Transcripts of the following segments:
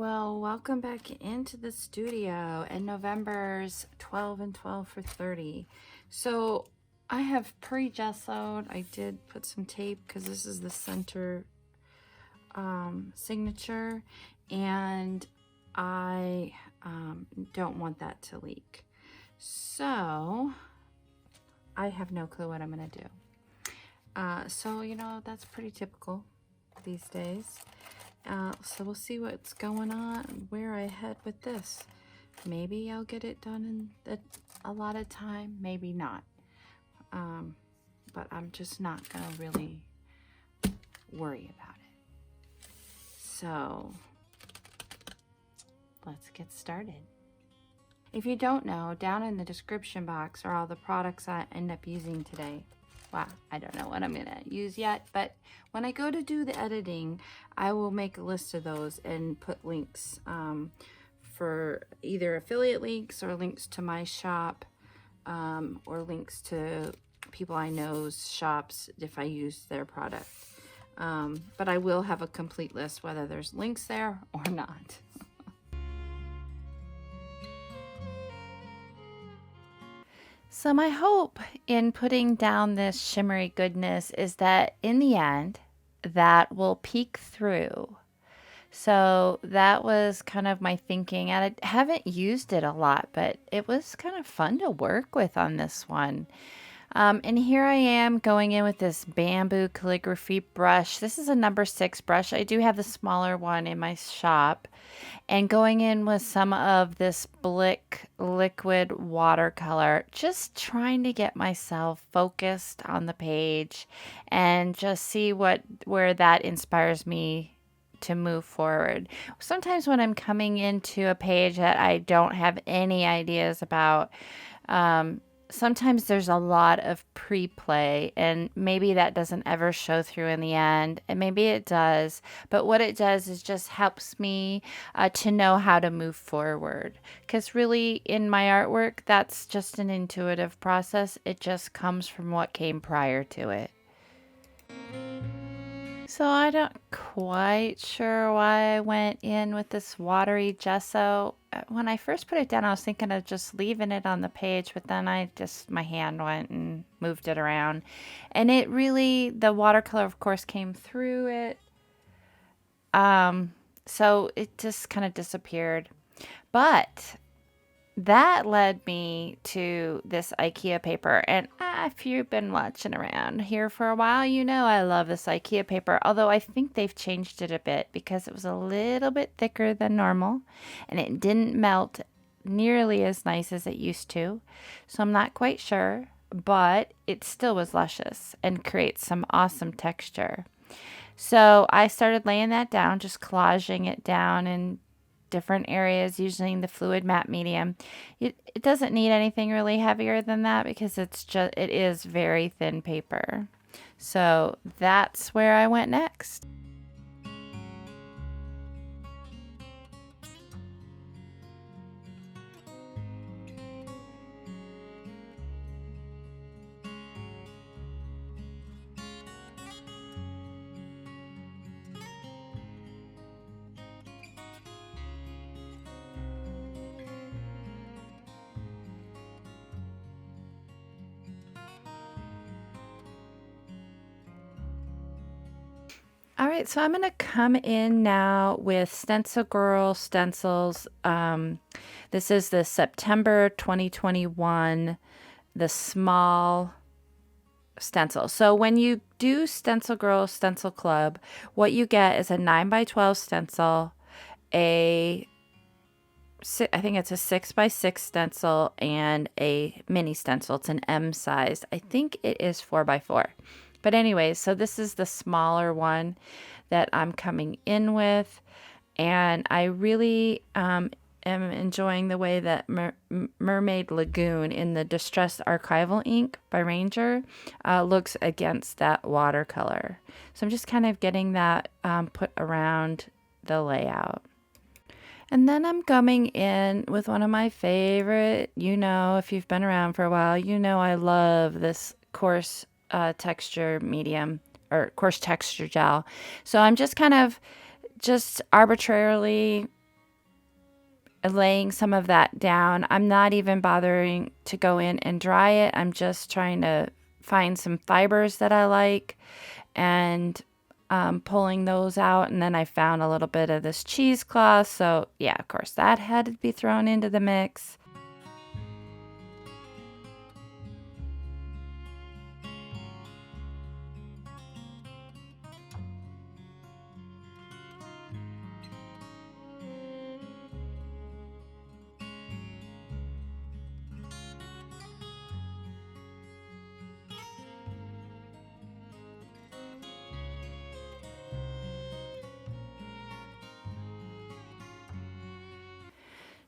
Well, welcome back into the studio and November's 12 and 12 for 30. So I have pre-gessoed. I did put some tape because this is the center signature, and I don't want that to leak. So I have no clue what I'm going to do. So, that's pretty typical these days. So we'll see what's going on, where I head with this. Maybe I'll get it done in a lot of time, maybe not. But I'm just not gonna really worry about it. So let's get started. If you don't know, down in the description box are all the products I end up using today. Well, I don't know what I'm gonna use yet, but when I go to do the editing, I will make a list of those and put links for either affiliate links or links to my shop, or links to people I know's shops if I use their product. But I will have a complete list whether there's links there or not. So my hope in putting down this shimmery goodness is that in the end, that will peek through. So that was kind of my thinking. And I haven't used it a lot, but it was kind of fun to work with on this one. And here I am going in with this bamboo calligraphy brush. This is a number 6 brush. I do have the smaller one in my shop. And going in with some of this Blick liquid watercolor, just trying to get myself focused on the page and just see where that inspires me to move forward. Sometimes when I'm coming into a page that I don't have any ideas about, sometimes there's a lot of pre-play, and maybe that doesn't ever show through in the end, and maybe it does, but what it does is just helps me to know how to move forward, because really in my artwork, that's just an intuitive process. It just comes from what came prior to it. So I'm not quite sure why I went in with this watery gesso. When I first put it down, I was thinking of just leaving it on the page, but then my hand went and moved it around. And it really, the watercolor, of course, came through it. So it just kind of disappeared. But that led me to this Ikea paper, and if you've been watching around here for a while, you know I love this Ikea paper, although I think they've changed it a bit because it was a little bit thicker than normal, and it didn't melt nearly as nice as it used to, so I'm not quite sure, but it still was luscious and creates some awesome texture. So I started laying that down, just collaging it down in different areas using the fluid matte medium. It doesn't need anything really heavier than that because it is very thin paper. So that's where I went next. All right, so I'm going to come in now with Stencil Girl stencils. This is the September 2021, the small stencil. So when you do Stencil Girl Stencil Club, what you get is a 9x12 stencil, I think it's a 6x6 stencil, and a mini stencil. It's an M size. I think it is 4x4. But anyways, so this is the smaller one that I'm coming in with, and I really am enjoying the way that Mermaid Lagoon in the Distressed Archival ink by Ranger looks against that watercolor. So I'm just kind of getting that put around the layout. And then I'm coming in with one of my favorite, if you've been around for a while, I love this coarse texture medium, or coarse texture gel. So I'm just kind of arbitrarily laying some of that down. I'm not even bothering to go in and dry it. I'm just trying to find some fibers that I like and pulling those out. And then I found a little bit of this cheesecloth. So yeah, of course, that had to be thrown into the mix.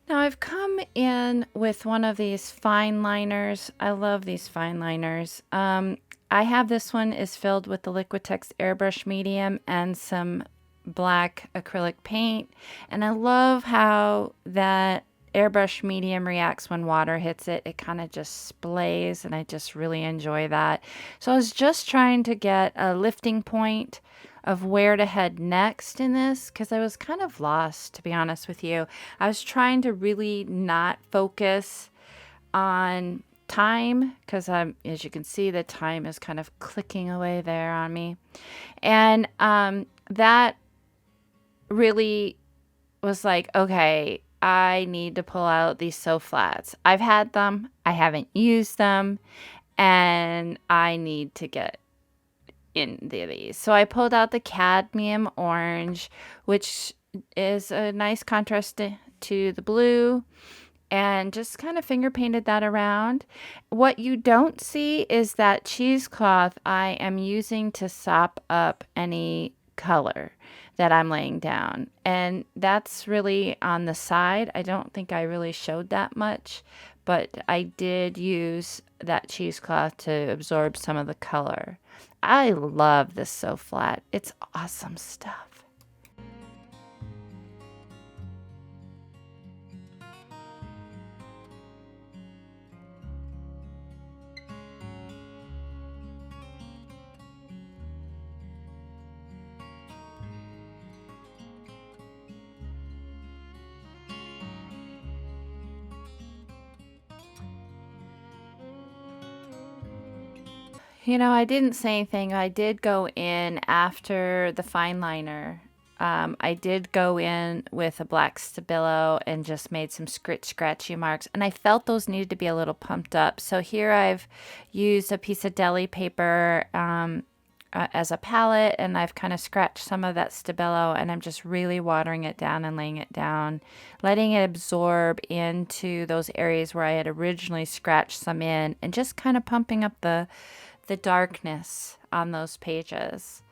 Now I've come in with one of these fine liners. I love these fine liners. I have this one is filled with the Liquitex airbrush medium and some black acrylic paint. And I love how that airbrush medium reacts when water hits it. It kind of just splays, and I just really enjoy that. So I was just trying to get a lifting point of where to head next in this, because I was kind of lost, to be honest with you. I was trying to really not focus on time, because as you can see, the time is kind of clicking away there on me. And that really was like, okay, I need to pull out these sew flats. I've had them, I haven't used them, and I need to get into these. So I pulled out the cadmium orange, which is a nice contrast to the blue, and just kind of finger painted that around. What you don't see is that cheesecloth I am using to sop up any color that I'm laying down. And that's really on the side. I don't think I really showed that much, but I did use that cheesecloth to absorb some of the color. I love this sew flat. It's awesome stuff. I didn't say anything. I did go in after the fine liner. I did go in with a black Stabilo and just made some scratchy marks. And I felt those needed to be a little pumped up. So here I've used a piece of deli paper as a palette, and I've kind of scratched some of that Stabilo, and I'm just really watering it down and laying it down, letting it absorb into those areas where I had originally scratched some in, and just kind of pumping up the darkness on those pages.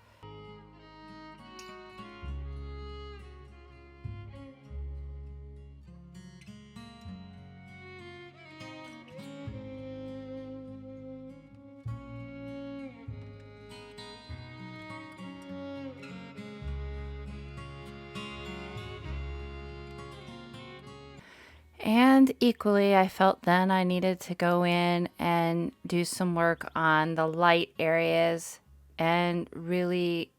And equally, I felt then I needed to go in and do some work on the light areas and really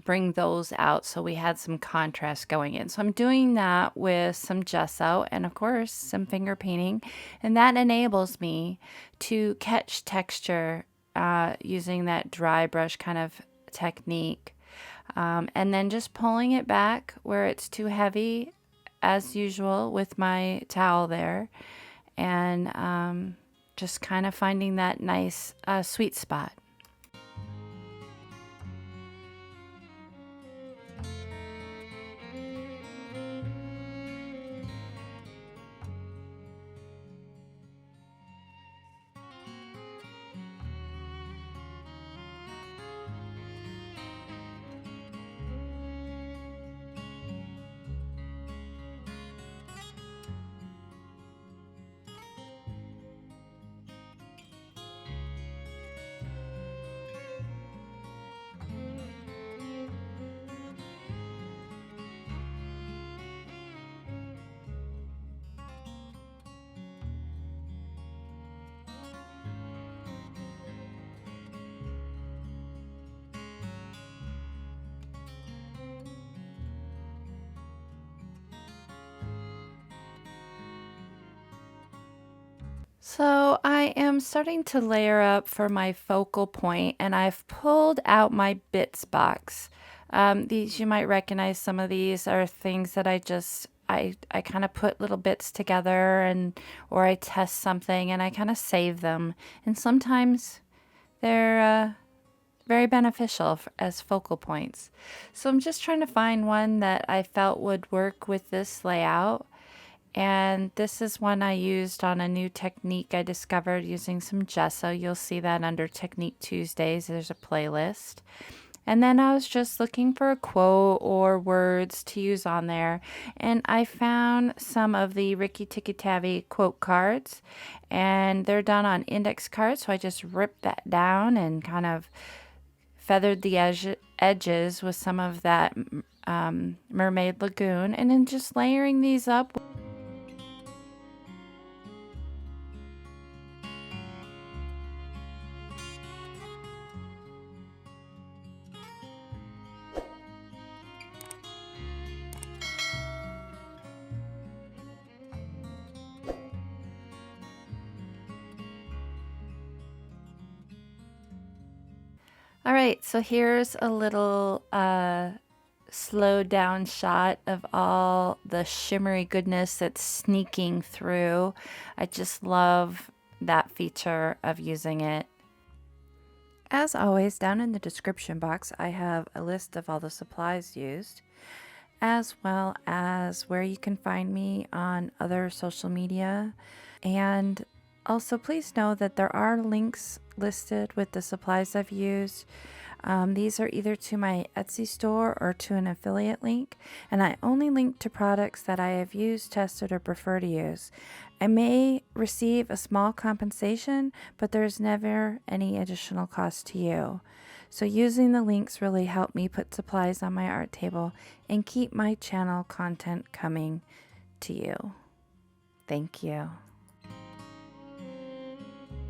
bring those out, so we had some contrast going in. So I'm doing that with some gesso and, of course, some finger painting, and that enables me to catch texture using that dry brush kind of technique, and then just pulling it back where it's too heavy, as usual with my towel there, and just kind of finding that nice sweet spot. So I am starting to layer up for my focal point, and I've pulled out my bits box. These, you might recognize, some of these are things that I kind of put little bits together, and or I test something and I kind of save them. And sometimes they're very beneficial as focal points. So I'm just trying to find one that I felt would work with this layout. And this is one I used on a new technique I discovered using some gesso. You'll see that under Technique Tuesdays. There's a playlist. And then I was just looking for a quote or words to use on there. And I found some of the Ricky Tikki Tavi quote cards. And they're done on index cards. So I just ripped that down and kind of feathered the edges with some of that Mermaid Lagoon. And then just layering these up. All right, so here's a little slowed down shot of all the shimmery goodness that's sneaking through. I just love that feature of using it. As always, down in the description box, I have a list of all the supplies used, as well as where you can find me on other social media. And also, please know that there are links listed with the supplies I've used. These are either to my Etsy store or to an affiliate link, and I only link to products that I have used, tested, or prefer to use. I may receive a small compensation, but there's never any additional cost to you. So using the links really help me put supplies on my art table and keep my channel content coming to you. Thank you.